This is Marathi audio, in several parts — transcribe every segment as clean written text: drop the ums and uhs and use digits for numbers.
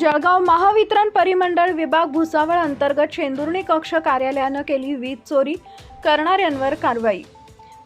जळगाव महावितरण परिमंडळ विभाग भुसावळ अंतर्गत शेंदुर्णी कक्ष कार्यालयानं केली वीज चोरी करणाऱ्यांवर कारवाई।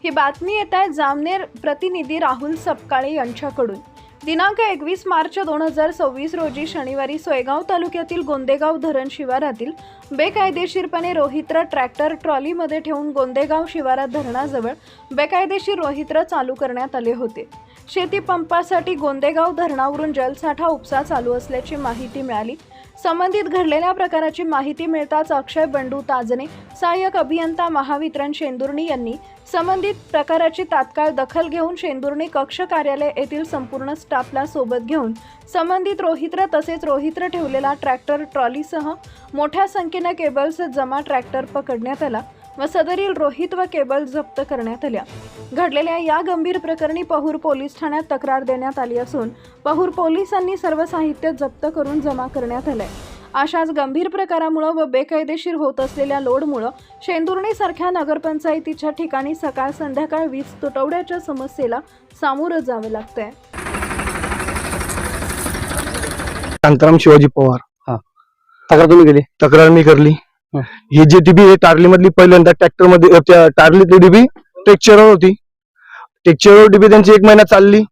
ही बातमी येत आहे जामनेर प्रतिनिधी राहुल सपकाळे यांच्याकडून। दिनांक 21 मार्च 2026 रोजी शनिवारी सोयगाव तालुक्यातील गोंदेगाव धरण शिवारातील बेकायदेशीरपणे रोहित्र ट्रॅक्टर ट्रॉलीमध्ये ठेवून गोंदेगाव शिवारात धरणाजवळ बेकायदेशीर रोहित्र चालू करण्यात आले होते। शेती पंपासाठी गोंदेगाव धरणावरून जलसाठा उपसा चालू असल्याची माहिती मिळाली। संबंधित घडलेल्या प्रकाराची माहिती मिळताच अक्षय बंडू ताजने, सहाय्यक अभियंता महावितरण शेंदुर्णी यांनी संबंधित प्रकाराची तात्काळ दखल घेऊन शेंदुर्णी कक्ष कार्यालय येथील संपूर्ण स्टाफला सोबत घेऊन संबंधित रोहित्र तसेच रोहित्र ठेवलेला ट्रॅक्टर ट्रॉलीसह मोठ्या संख्येने केबल्स जमा ट्रॅक्टर पकडण्यात आला व सदरील रोहित व केबल जप्त करण्यात आल्या। घडलेल्या या गंभीर प्रकरणी पहूर पोलीस ठाण्यात तक्रार देण्यात आली असून पहूर पोलिसांनी सर्व साहित्य जप्त करून जमा करण्यात आले। अशाच गंभीर प्रकारामुळे व बेकायदेशीर होत असलेल्या लोडमुळे शेंदुर्णी सारख्या नगरपंचायतीच्या ठिकाणी सकाळ संध्याकाळ वीज तुटवड्याच्या समस्येला सामोरं जावे लागतंय। शांताराम शिवाजी पवार। तक्रार तुम्ही केली? तक्रार मी करली। ही जी डीबी आहे टारली मधली पहिल्यांदा ट्रॅक्टर मध्ये टारली डीबी टेक्चरवर होती। टेक्चरवर डीबी त्यांची 1 महिना चालली।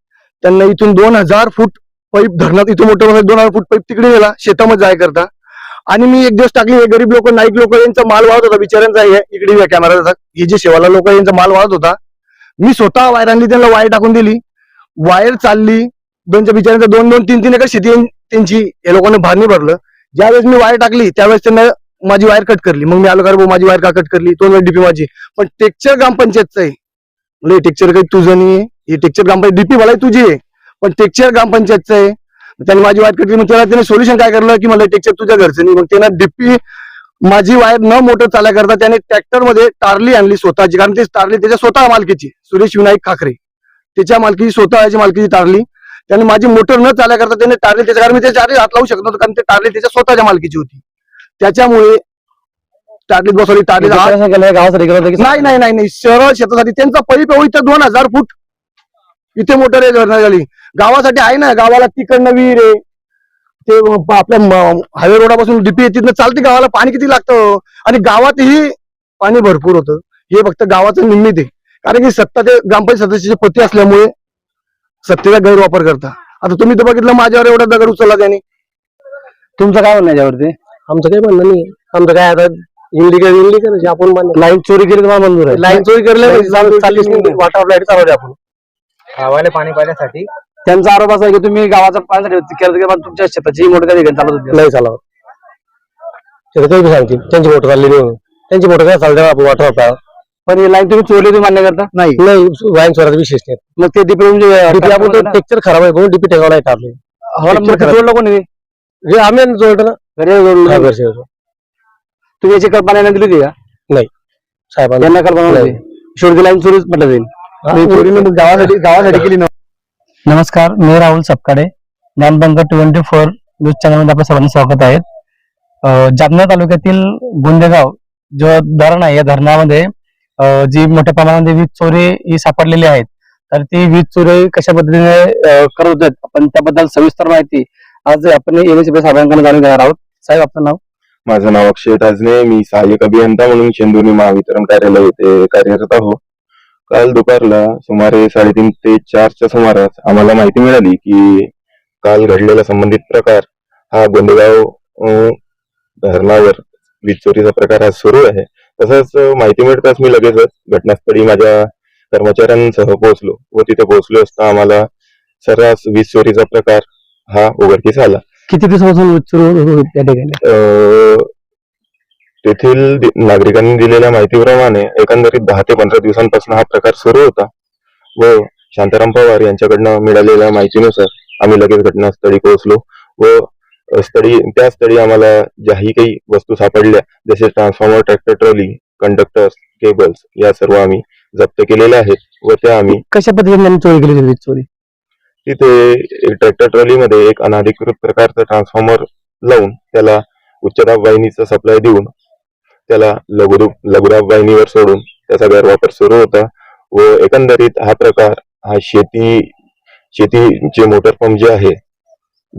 त्यांना इथून 2000 फूट पाईप धरणात इथून मोठं 2000 फूट पाईप तिकडे गेला शेतामध्ये जाय करता। आणि मी एक दिवस टाकली, हे गरीब लोक नाईक लोक यांचा माल वाहत होता बिचाऱ्यांचा, इकडे कॅमेरा जातात, हे जे शेवाला लोक यांचा माल वाहत होता। मी स्वतः वायर आणली, त्यांना वायर टाकून दिली, वायर चालली। त्यांच्या बिचाऱ्यांचा 2-2, 3-3 एकर शेती त्यांची, या लोकांनी भारणी भरलं। ज्यावेळेस मी वायर टाकली त्यावेळेस त्यांना माझी वायर कट करली। मग मी आलो, अरे भाऊ माझी वायर का कट करली? तो डीपी माझी, पण टेक्चर ग्रामपंचायतचं आहे। म्हणजे टेक्चर काही तुझं नाही, हे टेक्चर ग्रामपंचायत डीपी मला तुझी आहे, पण टेक्चर ग्रामपंचायतचं आहे। त्यांनी माझी वायर कट केली। मग त्याने सोल्युशन काय करलं की मला टेक्चर तुझ्या घरचं नाही। मग त्यानं डीपी माझी वायर न मोटर चालल्या करता त्याने ट्रॅक्टर मध्ये टारली आणली स्वतःची, कारण ते टारली त्याच्या स्वतः मालकीची, सुरेश विनायक खाकरे त्याच्या मालकीची, स्वतःची मालकीची टारली। त्याने माझी मोटर न चालल्या करता त्याने टारली, त्याच्या कारण मी त्याच्या आधी हात लावू शकत नव्हतो, कारण ते टारली त्याच्या स्वतःच्या मालकीची होती। त्याच्यामुळे टारलीत बसवली, टारली गावासाठी नाही सरळ शेतासाठी त्यांचा पैप इथं 2000 फूट इथे मोटर आहे धरणाखाली। गावासाठी आहे ना, गावाला तिकडनं विहीर आहे, ते आपल्या हायवे रोडापासून डीपी तिथनं चालते, गावाला पाणी किती लागतं, आणि गावातही पाणी भरपूर होतं। हे फक्त गावाचं निमित्त आहे, कारण की सत्ता ते ग्रामपंचायत सदस्याचे पती असल्यामुळे सत्तेचा गैरवापर करता। आता तुम्ही तर बघितलं माझ्यावर एवढा दगड उचलला त्याने। तुमचं काय म्हणणं याच्यावरती? आमचं काही म्हणणं नाही, आमचं काय आता इंडिकेटर आपण लाईन चोरी केली तुम्हाला मंजूर आहे? लाईन चोरी करले वाटर लाईट चालवते आपण गावाला पाणी पाण्यासाठी। त्यांचा आरोप असा आहे की तुम्ही गावाचा पाण्यासाठी केलं, तुमच्या शेताची मोटर कधी चालत होती? नाही चालवत, काही सांगतील त्यांची मोटर चालली नाही, त्यांची मोटर काय चालते आपण वाटर आपला। पण ही लाईन तुम्ही चोरली, तुम्ही मान्य करता? नाही लाईन चोराचा विशेष नाही। मग ते डीपी आपण टेक्चर खराब आहे म्हणून डीपी ठेवायला येतात आपले। जोडलं कोणी? हे आम्ही जोडलं ना, तुम्ही याची कल्पना दिली होती का? नाही साहेबांना त्यांना कल्पना होती, शेवटी लाईन चोरीच म्हटलं जाईल। गावासाठी केली ना। नमस्कार, मी राहुल सपकाळे, ज्ञानबंग 24 न्यूज चॅनलमध्ये आपल्या सर्वांचं स्वागत आहे। जामनेर तालुक्यातील गोंदेगाव जो धरण आहे, या धरणामध्ये जी मोठ्या प्रमाणामध्ये वीज चोरी ही सापडलेली आहे, तर ती वीज चोरी कशा पद्धतीने करत होतात आपण त्याबद्दल सविस्तर माहिती आज आपण एनएचपी साहेबांकडे जाणून घेणार आहोत। साहेब, आपलं नाव? माझं नाव अक्षय ताजने, मी सहाय्यक अभियंता म्हणून शेंदुर्णी महावितरण कार्यालय येथे कार्यरत आहोत। काल दुपारला सुमारे 3:30 ते 4च्या सुमारास आम्हाला माहिती मिळाली की काल घडलेला संबंधित प्रकार हा गोंदेगाव धरणावर वीज चोरीचा प्रकार हा सुरू आहे। तसंच माहिती मिळताच मी लगेचच घटनास्थळी माझ्या कर्मचाऱ्यांसह पोहोचलो व तिथे पोहोचलो असता आम्हाला सर्रास वीज चोरीचा प्रकार हा उघडकीस आला। किती दिवसापासून वीज चोरी त्या ठिकाणी? तेथील नागरिकांनी दिलेल्या माहितीप्रमाणे एकंदरीत 10 ते 15 दिवसांपासून हा प्रकार सुरू होता व शांताराम पवार यांच्याकडनं मिळालेल्या माहितीनुसार आम्ही लगेच घटनास्थळी पोहोचलो व त्या स्थळी आम्हाला ज्याही काही वस्तू सापडल्या, जसे transformer, tractor trolley, conductors, cables, या सर्व आम्ही जप्त केलेल्या आहेत व त्या आम्ही कशा पद्धतीने चोरी केली वीज चोरी? तिथे ट्रॅक्टर ट्रॉलीमध्ये एक अनधिकृत प्रकारचा ट्रान्सफॉर्मर लावून त्याला उच्चदाब वाहिनीचा सप्लाय देऊन त्याला लघुदाब वाहिनीवर सोडून त्याचा गैरवापर सुरू होता व एकंदरीत हा प्रकार हा शेतीचे मोटर पंप जे आहे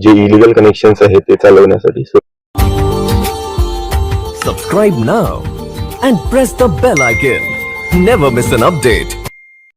जे इलिगल कनेक्शन्स आहेत ते चालवण्यासाठी. Subscribe now and press the bell icon. Never miss an update.